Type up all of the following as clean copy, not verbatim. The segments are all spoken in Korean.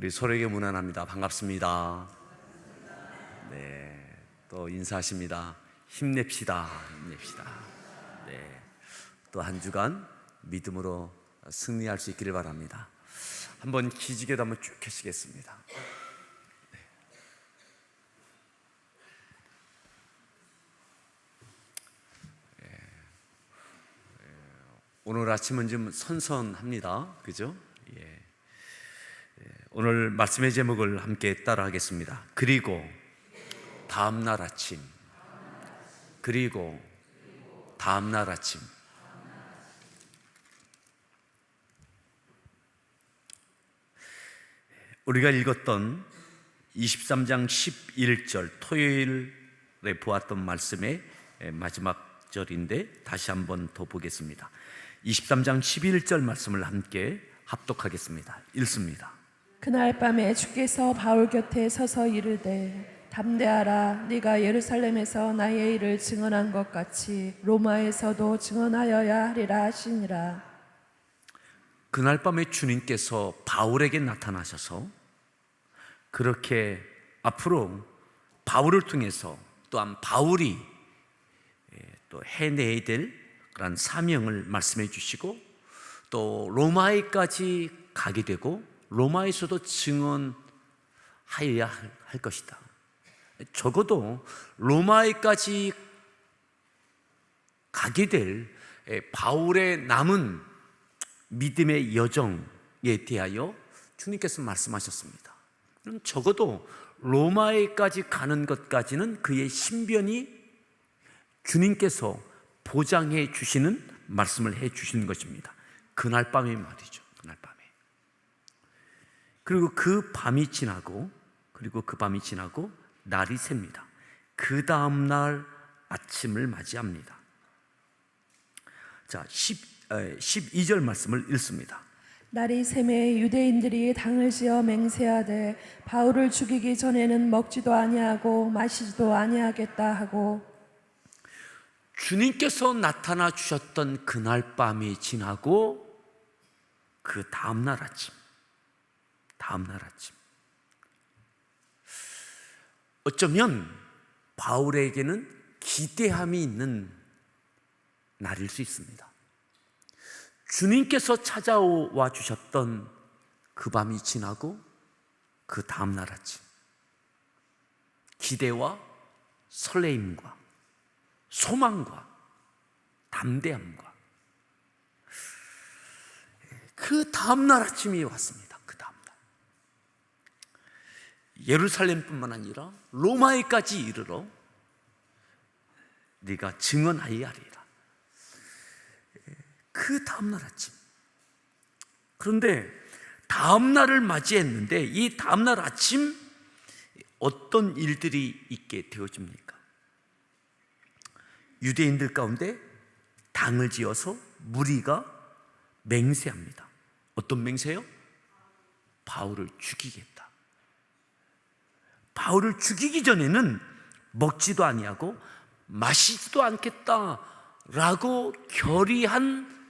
우리 서로에게 문안합니다. 반갑습니다. 네, 또 인사하십니다. 힘냅시다. 힘냅시다. 네, 또 한 주간 믿음으로 승리할 수 있기를 바랍니다. 한번 기지개도 한번 쭉 켜시겠습니다. 오늘 아침은 좀 선선합니다. 그죠? 오늘 말씀의 제목을 함께 따라하겠습니다. 그리고 다음날 아침. 그리고 다음날 아침. 우리가 읽었던 23장 11절 토요일에 보았던 말씀의 마지막 절인데 다시 한번 더 보겠습니다. 23장 11절 말씀을 함께 합독하겠습니다. 읽습니다. 그날 밤에 주께서 바울 곁에 서서 이르되 담대하라. 네가 예루살렘에서 나의 일을 증언한 것 같이 로마에서도 증언하여야 하리라 하시니라. 그날 밤에 주님께서 바울에게 나타나셔서 그렇게 앞으로 바울을 통해서 또한 바울이 또 해내야 될 그런 사명을 말씀해 주시고 또 로마에까지 가게 되고 로마에서도 증언하여야 할 것이다. 적어도 로마에까지 가게 될 바울의 남은 믿음의 여정에 대하여 주님께서 말씀하셨습니다. 적어도 로마에까지 가는 것까지는 그의 신변이 주님께서 보장해 주시는 말씀을 해 주시는 것입니다. 그날 밤에 말이죠. 그날 밤에. 그리고 그 밤이 지나고 날이 셉니다. 그 다음날 아침을 맞이합니다. 자, 12절 말씀을 읽습니다. 날이 새매 유대인들이 당을 지어 맹세하되 바울을 죽이기 전에는 먹지도 아니하고 마시지도 아니하겠다 하고. 주님께서 나타나 주셨던 그날 밤이 지나고 그 다음날 아침 어쩌면 바울에게는 기대함이 있는 날일 수 있습니다. 주님께서 찾아와 주셨던 그 밤이 지나고 그 다음날 아침 기대와 설레임과 소망과 담대함과 그 다음날 아침이 왔습니다. 그 다음날 예루살렘뿐만 아니라 로마에까지 이르러 네가 증언하여야 하리라. 그 다음날 아침. 그런데 다음날을 맞이했는데 이 다음날 아침 어떤 일들이 있게 되어집니까? 유대인들 가운데 당을 지어서 무리가 맹세합니다. 어떤 맹세요? 바울을 죽이겠다. 바울을 죽이기 전에는 먹지도 아니하고 마시지도 않겠다라고 결의한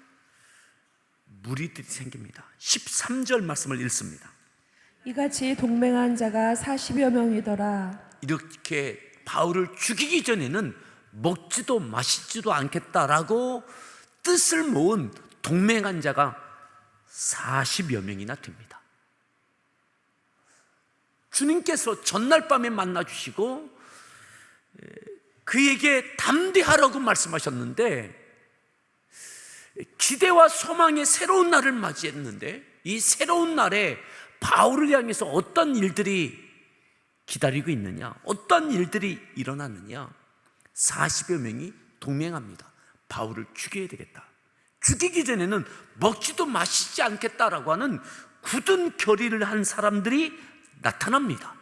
무리들이 생깁니다. 13절 말씀을 읽습니다. 이같이 동맹한 자가 40여 명이더라. 이렇게 바울을 죽이기 전에는 먹지도 마시지도 않겠다라고 뜻을 모은 동맹한 자가 40여 명이나 됩니다. 주님께서 전날 밤에 만나 주시고 그에게 담대하라고 말씀하셨는데 기대와 소망의 새로운 날을 맞이했는데 이 새로운 날에 바울을 향해서 어떤 일들이 기다리고 있느냐, 어떤 일들이 일어났느냐. 40여 명이 동맹합니다. 바울을 죽여야 되겠다. 죽이기 전에는 먹지도 마시지 않겠다라고 하는 굳은 결의를 한 사람들이 나타납니다.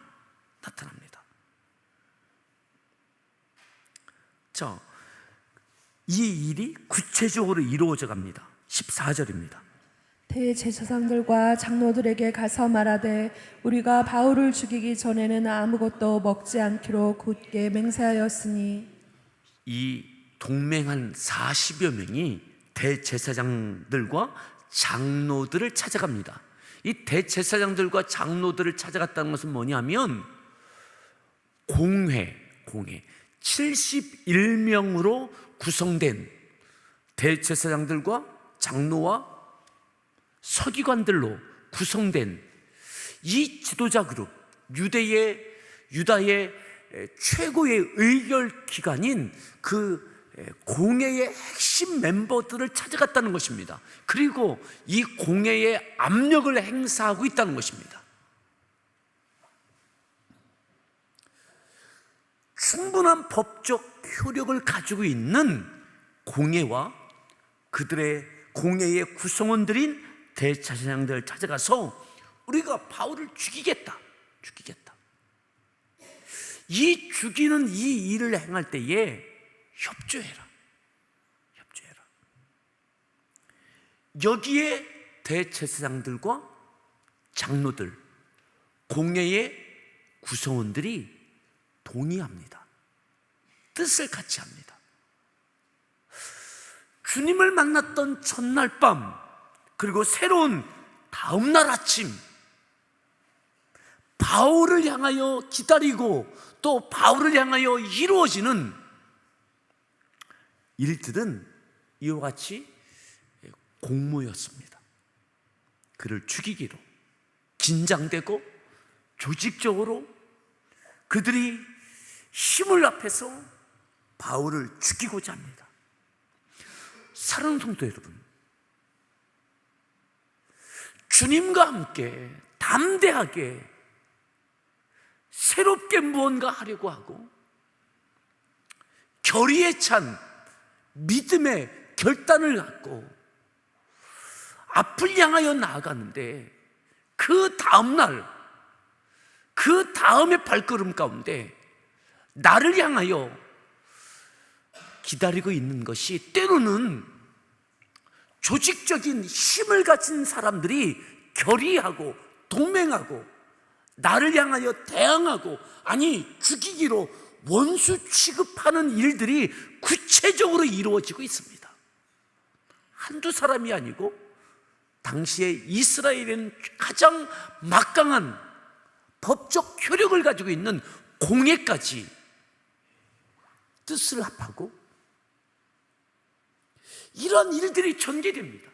자, 이 일이 구체적으로 이루어져 갑니다. 14절입니다. 대제사장들과 장로들에게 가서 말하되 우리가 바울을 죽이기 전에는 아무것도 먹지 않기로 굳게 맹세하였으니. 이 동맹한 40여 명이 대제사장들과 장로들을 찾아갑니다. 이 대제사장들과 장로들을 찾아갔다는 것은 뭐냐면 공회 71명으로 구성된 대제사장들과 장로와 서기관들로 구성된 이 지도자 그룹, 유다의 최고의 의결 기관인 그 공회의 핵심 멤버들을 찾아갔다는 것입니다. 그리고 이 공회의 압력을 행사하고 있다는 것입니다. 충분한 법적 효력을 가지고 있는 공회와 그들의 공회의 구성원들인 대제사장들을 찾아가서 우리가 바울을 죽이겠다. 이 죽이는 이 일을 행할 때에 협조해라. 여기에 대제사장들과 장로들, 공회의 구성원들이 동의합니다. 뜻을 같이 합니다. 주님을 만났던 첫날 밤, 그리고 새로운 다음 날 아침, 바울을 향하여 기다리고 또 바울을 향하여 이루어지는 일들은 이와 같이 공모였습니다. 그를 죽이기로 긴장되고 조직적으로 그들이 힘을 합해서 바울을 죽이고자 합니다. 사랑하는 성도 여러분, 주님과 함께 담대하게 새롭게 무언가 하려고 하고 결의에 찬 믿음의 결단을 갖고 앞을 향하여 나아가는데 그 다음날, 그 다음의 발걸음 가운데 나를 향하여 기다리고 있는 것이 때로는 조직적인 힘을 가진 사람들이 결의하고 동맹하고 나를 향하여 대항하고, 아니 죽이기로 원수 취급하는 일들이 구체적으로 이루어지고 있습니다. 한두 사람이 아니고 당시에 이스라엘은 가장 막강한 법적 효력을 가지고 있는 공회까지 뜻을 합하고 이런 일들이 전개됩니다.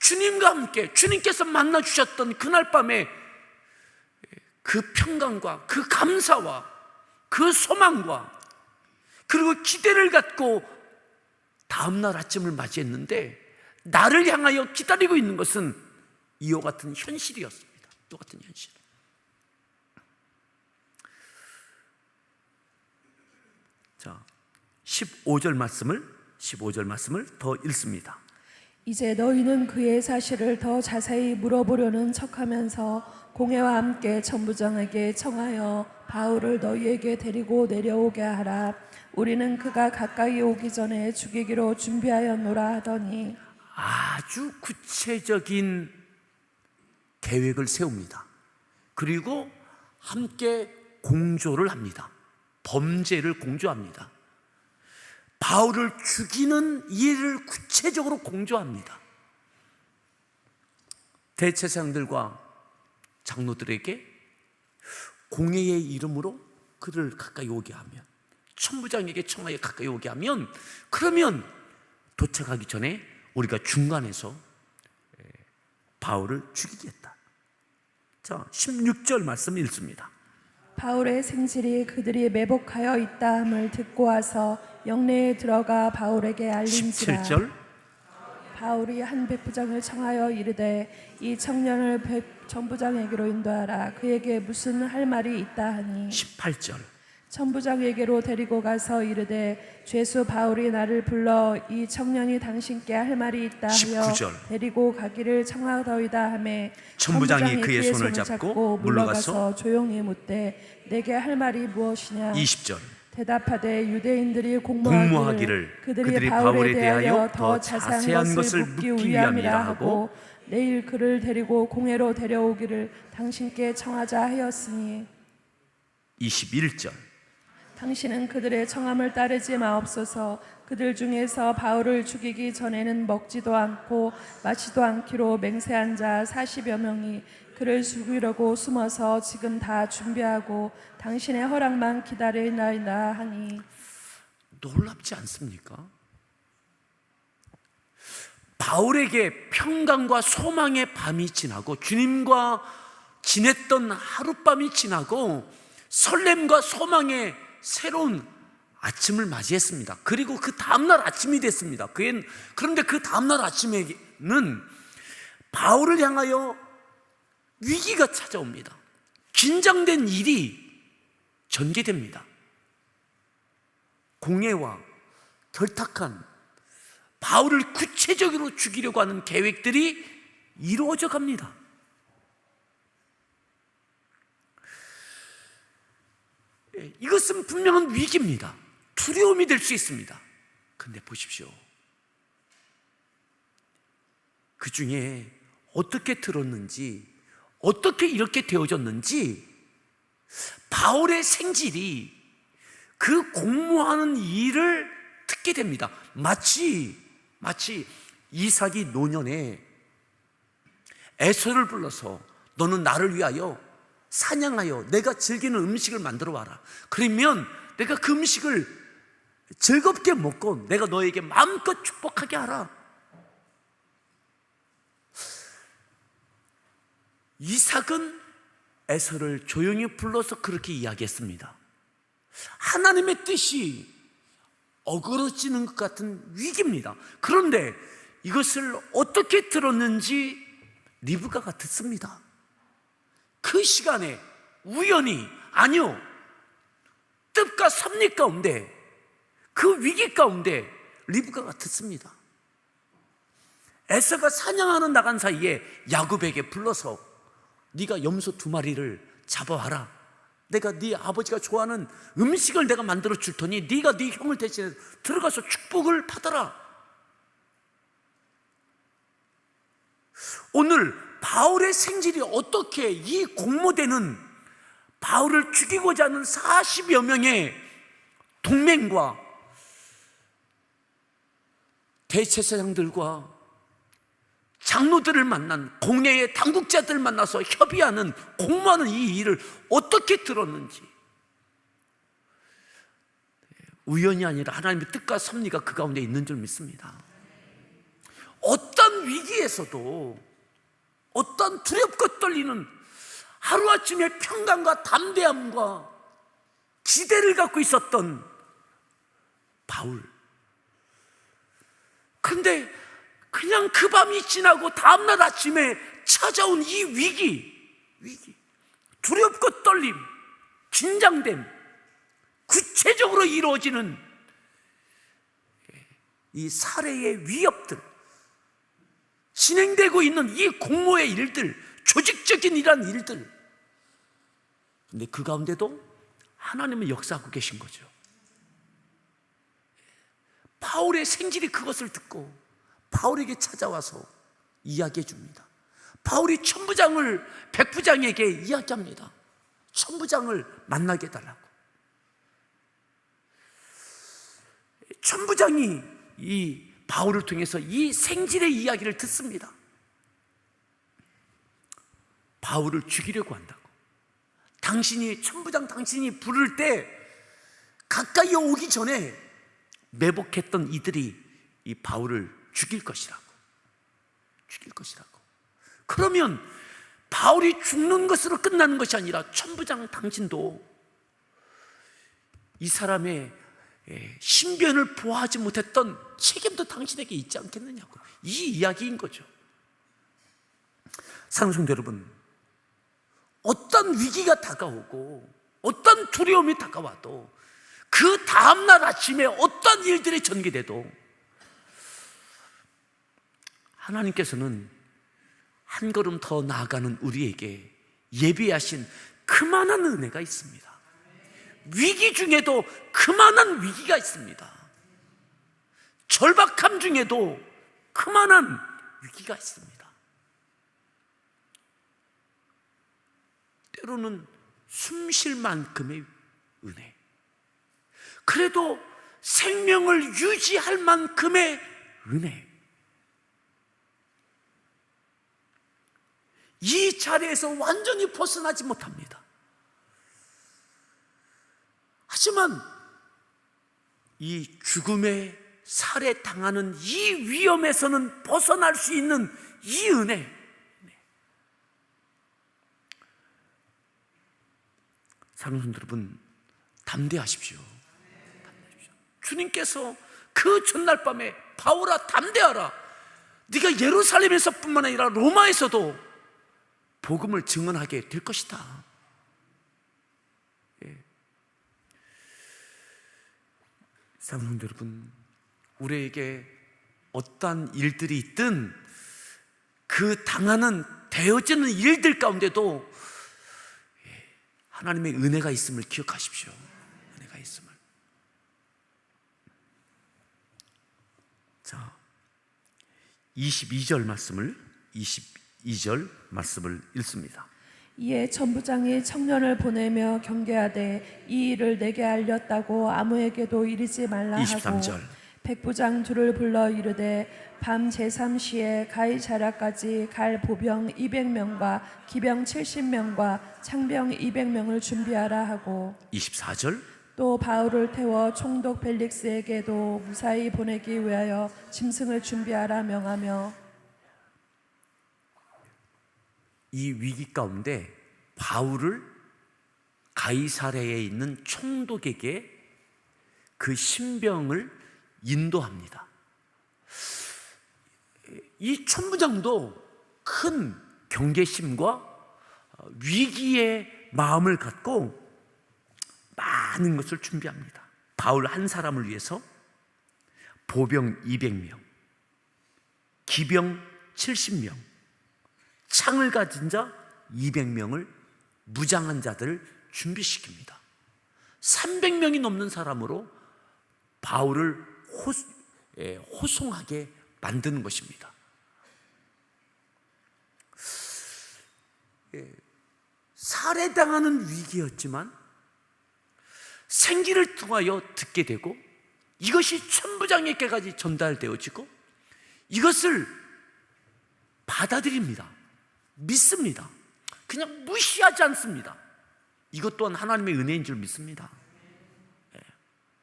주님과 함께 주님께서 만나 주셨던 그날 밤에 그 평강과 그 감사와 그 소망과 그리고 기대를 갖고 다음날 아침을 맞이했는데 나를 향하여 기다리고 있는 것은 이와 같은 현실이었습니다. 똑같은 현실. 자, 15절 말씀을 더 읽습니다. 이제 너희는 그의 사실을 더 자세히 물어보려는 척하면서 공회와 함께 천부장에게 청하여 바울을 너희에게 데리고 내려오게 하라. 우리는 그가 가까이 오기 전에 죽이기로 준비하였노라 하더니 아주 구체적인 계획을 세웁니다. 그리고 함께 공조를 합니다. 범죄를 공조합니다. 바울을 죽이는 일을 구체적으로 공조합니다. 대제사장들과 장로들에게 공회의 이름으로 그를 가까이 오게 하면, 천부장에게 청하여 가까이 오게 하면, 그러면 도착하기 전에 우리가 중간에서 바울을 죽이겠다. 자, 16절 말씀 읽습니다. 바울의 생질이 그들이 매복하여 있다함을 듣고 와서 영내에 들어가 바울에게 알린지라. 17절 바울이 한 백부장을 청하여 이르되 이 청년을 천부장에게로 인도하라. 그에게 무슨 할 말이 있다 하니 18절 천부장에게로 데리고 가서 이르되 죄수 바울이 나를 불러 이 청년이 당신께 할 말이 있다 하여 19절 데리고 가기를 청하더이다 하매 천부장이 그의 손을 잡고 물러가서 조용히 묻되 내게 할 말이 무엇이냐. 20절 대답하되 유대인들이 공모하기를 공모하기를 그들이 바울에 대하여 더 자세한 것을 묻기 위함이라 하고 내일 그를 데리고 공회로 데려오기를 당신께 청하자 하였으니 21절 당신은 그들의 청함을 따르지 마옵소서. 그들 중에서 바울을 죽이기 전에는 먹지도 않고 마시도 않기로 맹세한 자 40여 명이 그를 죽이려고 숨어서 지금 다 준비하고 당신의 허락만 기다리나이다 하니. 놀랍지 않습니까? 바울에게 평강과 소망의 밤이 지나고 주님과 지냈던 하룻밤이 지나고 설렘과 소망의 새로운 아침을 맞이했습니다. 그리고 그 다음날 아침이 됐습니다. 그런데 그 다음날 아침에는 바울을 향하여 위기가 찾아옵니다. 긴장된 일이 전개됩니다. 공회와 결탁한 바울을 구체적으로 죽이려고 하는 계획들이 이루어져 갑니다. 이것은 분명한 위기입니다. 두려움이 될 수 있습니다. 근데 보십시오. 그 중에 어떻게 들었는지, 어떻게 이렇게 되어졌는지 바울의 생질이 그 공모하는 일을 듣게 됩니다. 마치 이삭이 노년에 에서를 불러서 너는 나를 위하여 사냥하여 내가 즐기는 음식을 만들어 와라. 그러면 내가 그 음식을 즐겁게 먹고 내가 너에게 마음껏 축복하게 하라. 이삭은 에서를 조용히 불러서 그렇게 이야기했습니다. 하나님의 뜻이 어그러지는 것 같은 위기입니다. 그런데 이것을 어떻게 들었는지 리브가가 듣습니다. 그 시간에 우연히, 아니요, 뜻과 섭리 가운데, 그 위기 가운데 리브가가 듣습니다. 에서가 사냥하는 나간 사이에 야곱에게 불러서 네가 염소 2마리를 잡아와라. 내가 네 아버지가 좋아하는 음식을 내가 만들어 줄 테니 네가 네 형을 대신해 들어가서 축복을 받아라. 오늘 바울의 생질이 어떻게 이 공모되는 바울을 죽이고자 하는 40여 명의 동맹과 대제사장들과 장로들을 만난 공회의 당국자들을 만나서 협의하는, 공모하는 이 일을 어떻게 들었는지, 우연이 아니라 하나님의 뜻과 섭리가 그 가운데 있는 줄 믿습니다. 어떤 위기에서도, 어떤 두렵고 떨리는 하루아침에 평강과 담대함과 기대를 갖고 있었던 바울. 그런데 그냥 그 밤이 지나고 다음날 아침에 찾아온 이 위기, 두렵고 떨림, 긴장됨, 구체적으로 이루어지는 이 살해의 위협들, 진행되고 있는 이 공모의 일들, 조직적인 이러한 일들, 근데 그 가운데도 하나님은 역사하고 계신 거죠. 바울의 생질이 그것을 듣고 바울에게 찾아와서 이야기해 줍니다. 바울이 천부장을 백부장에게 이야기합니다. 천부장을 만나게 해달라고. 천부장이 이 바울을 통해서 이 생질의 이야기를 듣습니다. 바울을 죽이려고 한다고. 천부장 당신이 부를 때 가까이 오기 전에 매복했던 이들이 이 바울을 죽일 것이라고. 그러면 바울이 죽는 것으로 끝나는 것이 아니라 천부장 당신도 이 사람의 신변을 보호하지 못했던 책임도 당신에게 있지 않겠느냐고. 이 이야기인 거죠. 사랑하는 성도 여러분, 어떤 위기가 다가오고 어떤 두려움이 다가와도 그 다음날 아침에 어떤 일들이 전개돼도 하나님께서는 한 걸음 더 나아가는 우리에게 예비하신 그만한 은혜가 있습니다. 위기 중에도 그만한 위기가 있습니다. 절박함 중에도 그만한 위기가 있습니다. 때로는 숨 쉴 만큼의 은혜, 그래도 생명을 유지할 만큼의 은혜, 이 자리에서 완전히 벗어나지 못합니다. 하지만 이 죽음의 살해당하는 이 위험에서는 벗어날 수 있는 이 은혜, 사랑하는 성도 여러분, 담대하십시오. 주님께서 그 전날 밤에 바울아 담대하라, 네가 예루살렘에서 뿐만 아니라 로마에서도 복음을 증언하게 될 것이다. 사랑하는 성도 여러분, 우리에게 어떠한 일들이 있든 그 당하는 되어지는 일들 가운데도 하나님의 은혜가 있음을 기억하십시오. 은혜가 있음을. 자, 22절 말씀을 읽습니다. 이에 천부장이 청년을 보내며 경계하되 이 일을 내게 알렸다고 아무에게도 이르지 말라 하고 23절. 백부장 둘을 불러 이르되 밤 제3시에 가이사랴까지 갈 보병 200명과 기병 70명과 창병 200명을 준비하라 하고 24절. 또 바울을 태워 총독 벨릭스에게도 무사히 보내기 위하여 짐승을 준비하라 명하며, 이 위기 가운데 바울을 가이사랴에 있는 총독에게 그 신병을 인도합니다. 이 천부장도 큰 경계심과 위기의 마음을 갖고 많은 것을 준비합니다. 바울 한 사람을 위해서 보병 200명, 기병 70명, 창을 가진 자 200명을 무장한 자들을 준비시킵니다. 300명이 넘는 사람으로 바울을 호송하게 만드는 것입니다. 살해당하는 위기였지만 생기를 통하여 듣게 되고 이것이 천부장에게까지 전달되어지고 이것을 받아들입니다. 믿습니다. 그냥 무시하지 않습니다. 이것 또한 하나님의 은혜인 줄 믿습니다.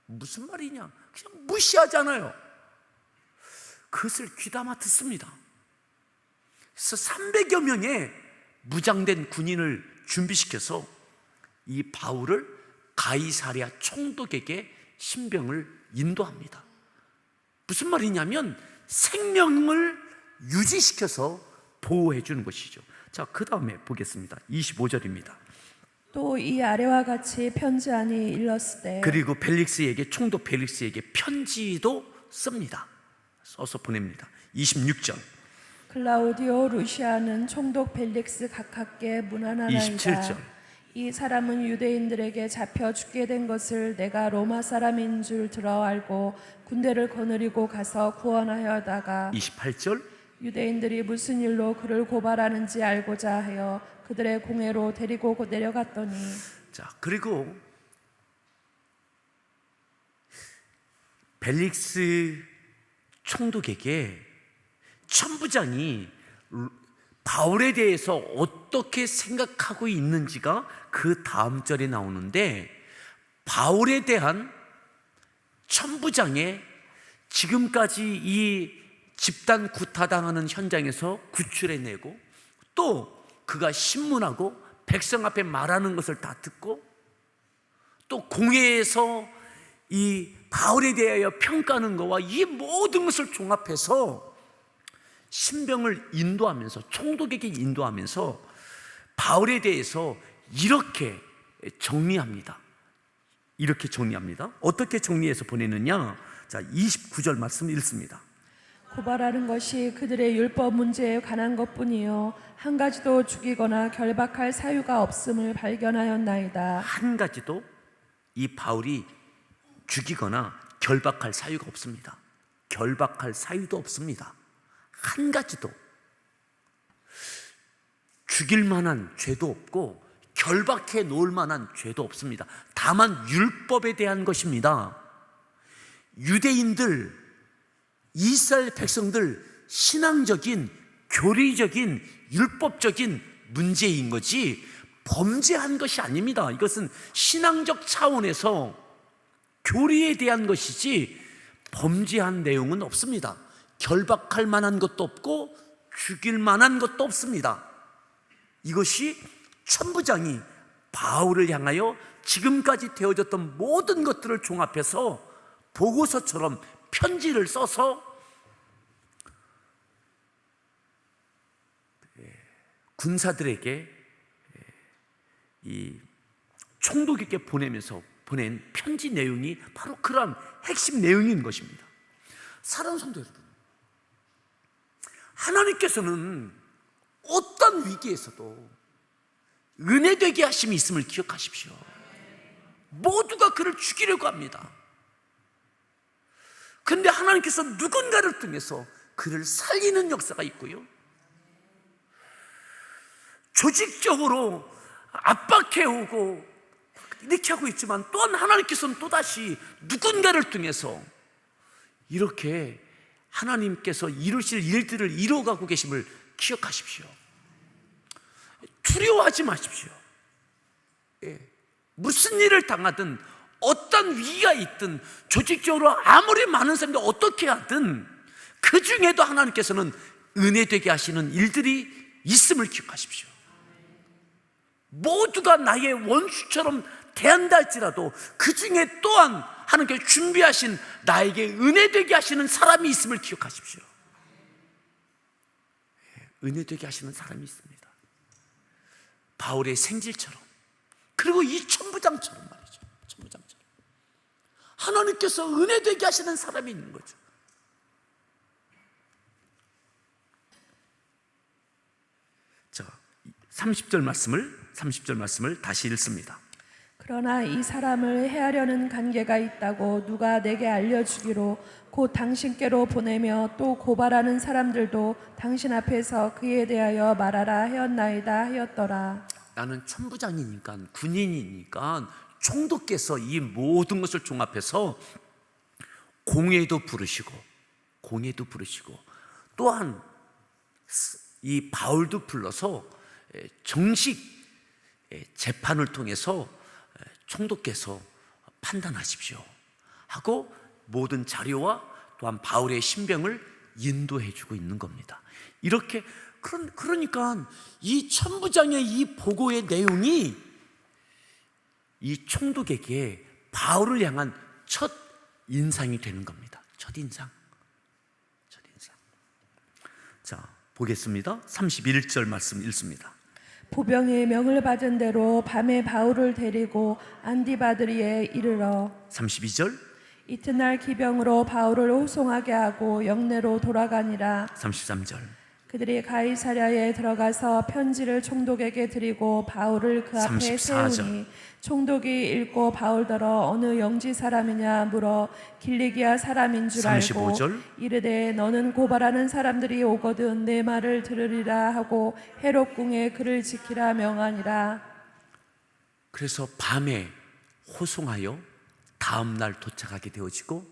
무슨 말이냐? 그냥 무시하지 않아요. 그것을 귀담아 듣습니다. 그래서 300여 명의 무장된 군인을 준비시켜서 이 바울을 가이사랴 총독에게 신병을 인도합니다. 무슨 말이냐면 생명을 유지시켜서 보호해 주는 것이죠. 자, 그 다음에 보겠습니다. 25절입니다. 또 이 아래와 같이 편지하니 일렀으되, 그리고 벨릭스에게, 총독 벨릭스에게 편지도 씁니다. 써서 보냅니다. 26절. 클라우디오 루시아는 총독 벨릭스 각하께 문안하나이다. 27절. 이 사람은 유대인들에게 잡혀 죽게 된 것을 내가 로마 사람인 줄 들어 알고 군대를 거느리고 가서 구원하여다가 28절. 유대인들이 무슨 일로 그를 고발하는지 알고자 하여 그들의 공회로 데리고 내려갔더니, 자, 그리고 벨릭스 총독에게 천부장이 바울에 대해서 어떻게 생각하고 있는지가 그 다음 절에 나오는데, 바울에 대한 천부장의 지금까지 이 집단 구타당하는 현장에서 구출해내고 또 그가 신문하고 백성 앞에 말하는 것을 다 듣고 또 공회에서 이 바울에 대하여 평가하는 것과 이 모든 것을 종합해서 신병을 인도하면서, 총독에게 인도하면서 바울에 대해서 이렇게 정리합니다. 이렇게 정리합니다. 어떻게 정리해서 보내느냐? 자, 29절 말씀 읽습니다. 고발하는 것이 그들의 율법 문제에 관한 것뿐이요 한 가지도 죽이거나 결박할 사유가 없음을 발견하였나이다. 한 가지도 이 바울이 죽이거나 결박할 사유가 없습니다. 결박할 사유도 없습니다. 한 가지도 죽일 만한 죄도 없고 결박해 놓을 만한 죄도 없습니다. 다만 율법에 대한 것입니다. 유대인들, 이스라엘 백성들 신앙적인, 교리적인, 율법적인 문제인 거지 범죄한 것이 아닙니다. 이것은 신앙적 차원에서 교리에 대한 것이지 범죄한 내용은 없습니다. 결박할 만한 것도 없고 죽일 만한 것도 없습니다. 이것이 천부장이 바울을 향하여 지금까지 되어졌던 모든 것들을 종합해서 보고서처럼 편지를 써서 군사들에게 이 총독에게 보내면서 보낸 편지 내용이 바로 그러한 핵심 내용인 것입니다. 사랑하는 성도 여러분, 하나님께서는 어떤 위기에서도 은혜되게 하심이 있음을 기억하십시오. 모두가 그를 죽이려고 합니다. 근데 하나님께서 누군가를 통해서 그를 살리는 역사가 있고요, 조직적으로 압박해오고 이렇게 하고 있지만 또한 하나님께서는 또다시 누군가를 통해서 이렇게 하나님께서 이루실 일들을 이루어가고 계심을 기억하십시오. 두려워하지 마십시오. 무슨 일을 당하든 어떤 위기가 있든 조직적으로 아무리 많은 사람들이 어떻게 하든 그 중에도 하나님께서는 은혜되게 하시는 일들이 있음을 기억하십시오. 모두가 나의 원수처럼 대한다 할지라도 그 중에 또한 하나님께서 준비하신 나에게 은혜되게 하시는 사람이 있음을 기억하십시오. 은혜되게 하시는 사람이 있습니다. 바울의 생질처럼, 그리고 이 천부장처럼 말이죠. 천부장처럼 하나님께서 은혜되게 하시는 사람이 있는 거죠. 자, 30절 말씀을 다시 읽습니다. 그러나 이 사람을 해하려는 관계가 있다고 누가 내게 알려주기로 곧 당신께로 보내며 또 고발하는 사람들도 당신 앞에서 그에 대하여 말하라 하였나이다 하였더라. 나는 천부장이니까, 군인이니까 총독께서 이 모든 것을 종합해서 공회도 부르시고 또한 이 바울도 불러서 정식 재판을 통해서 총독께서 판단하십시오 하고 모든 자료와 또한 바울의 신병을 인도해 주고 있는 겁니다. 이렇게 그러니까 이 천부장의 이 보고의 내용이 이 총독에게 바울을 향한 첫 인상이 되는 겁니다. 첫 인상. 자, 보겠습니다. 31절 말씀 읽습니다. 보병의 명을 받은 대로 밤에 바울을 데리고 안디바드리에 이르러 32절, 이튿날 기병으로 바울을 호송하게 하고 영내로 돌아가니라. 33절, 그들이 가이사랴에 들어가서 편지를 총독에게 드리고 바울을 그 앞에 34절. 세우니 총독이 읽고 바울더러 어느 영지 사람이냐 물어 길리기아 사람인 줄 알고 35절. 이르되 너는 고발하는 사람들이 오거든 내 말을 들으리라 하고 헤롯궁에 그를 지키라 명하니라. 그래서 밤에 호송하여 다음 날 도착하게 되어지고,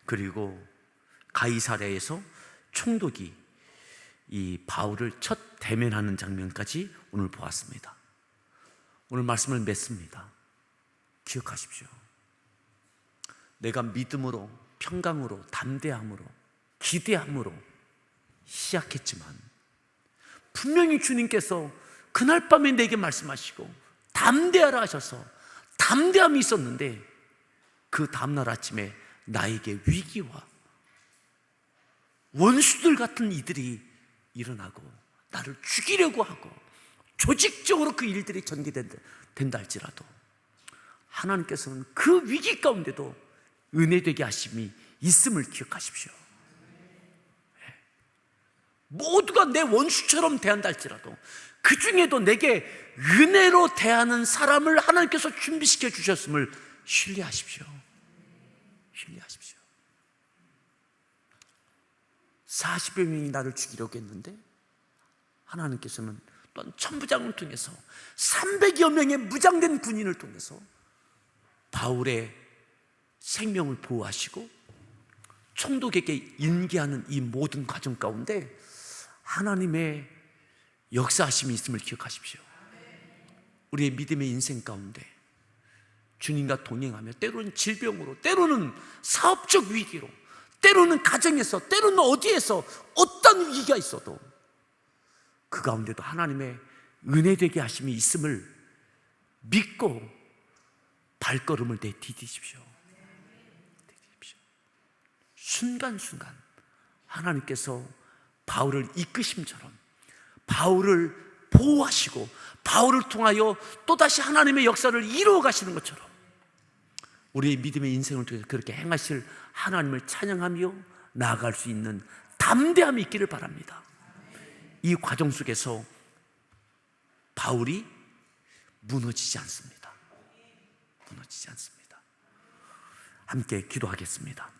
그리고 가이사랴에서 총독이 이 바울을 첫 대면하는 장면까지 오늘 보았습니다. 오늘 말씀을 맺습니다. 기억하십시오. 내가 믿음으로, 평강으로, 담대함으로, 기대함으로 시작했지만 분명히 주님께서 그날 밤에 내게 말씀하시고 담대하라 하셔서 담대함이 있었는데 그 다음날 아침에 나에게 위기와 원수들 같은 이들이 일어나고 나를 죽이려고 하고 조직적으로 그 일들이 전개된다 할지라도 하나님께서는 그 위기 가운데도 은혜되게 하심이 있음을 기억하십시오. 모두가 내 원수처럼 대한다 할지라도 그 중에도 내게 은혜로 대하는 사람을 하나님께서 준비시켜 주셨음을 신뢰하십시오. 40여 명이 나를 죽이려고 했는데 하나님께서는 또한 천부장을 통해서 300여 명의 무장된 군인을 통해서 바울의 생명을 보호하시고 총독에게 인계하는 이 모든 과정 가운데 하나님의 역사하심이 있음을 기억하십시오. 우리의 믿음의 인생 가운데 주님과 동행하며 때로는 질병으로, 때로는 사업적 위기로, 때로는 가정에서, 때로는 어디에서 어떤 위기가 있어도 그 가운데도 하나님의 은혜되게 하심이 있음을 믿고 발걸음을 내디디십시오. 순간순간 하나님께서 바울을 이끄심처럼 바울을 보호하시고 바울을 통하여 또다시 하나님의 역사를 이루어 가시는 것처럼 우리의 믿음의 인생을 통해서 그렇게 행하실 하나님을 찬양하며 나아갈 수 있는 담대함이 있기를 바랍니다. 이 과정 속에서 바울이 무너지지 않습니다. 무너지지 않습니다. 함께 기도하겠습니다.